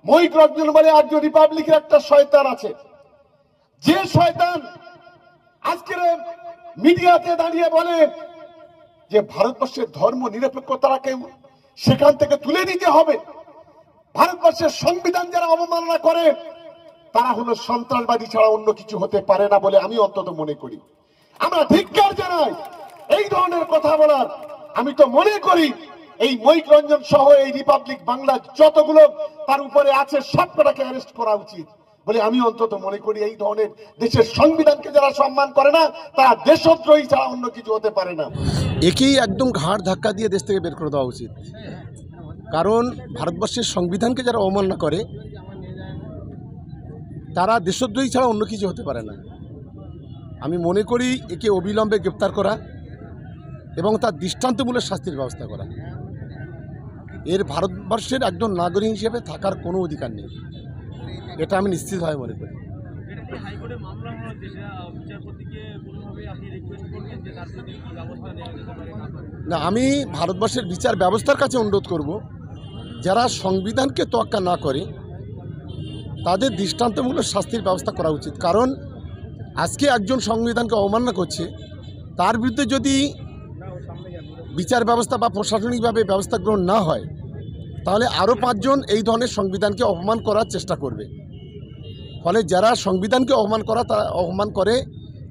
মহিক রঞ্জন বলে একজন রিপাবলিকের একটা শয়তান আছে, যে শয়তান আজকের মিডিয়াতে দাঁড়িয়ে বলে যে ভারতবর্ষের ধর্ম নিরপেক্ষতাকে সেখান থেকে তুলে দিতে হবে। ভারতবর্ষের সংবিধান যারা অবমাননা করে তারা হলো সন্ত্রাসবাদী ছাড়া অন্য কিছু হতে পারে না বলে আমি অন্তত মনে করি। আমরা ধিক্কার জানাই এই ধরনের কথা বলার। আমি তো মনে করি এই মহিক রঞ্জন সহ এই রিপাবলিক বাংলা যতগুলো তার উপরে আছে সবকটাকে অ্যারেস্ট করা উচিত বলে আমি অন্তত মনে করি। এই ধরনের দেশের সংবিধানকে যারা সম্মান করে না তারা দেশদ্রোহী ছাড়া অন্য কিছু হতে পারে না। একেই একদম ঘাড় ধাক্কা দিয়ে দেশ থেকে বের করে দেওয়া উচিত, কারণ ভারতবর্ষের সংবিধানকে যারা অবমাননা করে তারা দেশদ্রোহী ছাড়া অন্য কিছু হতে পারে না। আমি মনে করি একে অবিলম্বে গ্রেপ্তার করা এবং তার দৃষ্টান্তমূলক শাস্তির ব্যবস্থা করা। এর ভারতবর্ষের একজন নাগরিক হিসেবে থাকার কোনো অধিকার নেই, এটা আমি নিশ্চিতভাবে মনে করি। না, আমি ভারতবর্ষের বিচার ব্যবস্থার কাছে অনুরোধ করব, যারা সংবিধানকে তোয়াক্কা না করে তাদের দৃষ্টান্তমূলক শাস্তির ব্যবস্থা করা উচিত। কারণ আজকে একজন সংবিধানকে অবমাননা করছে, তার বিরুদ্ধে যদি বিচার ব্যবস্থা বা প্রশাসনিকভাবে ব্যবস্থা গ্রহণ না হয় তাহলে আরও 5 জন এই ধরনের সংবিধানকে অপমান করার চেষ্টা করবে। ফলে যারা সংবিধানকে অপমান করে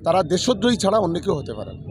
তারা দেশদ্রোহী ছাড়া অন্য কেউ হতে পারে না।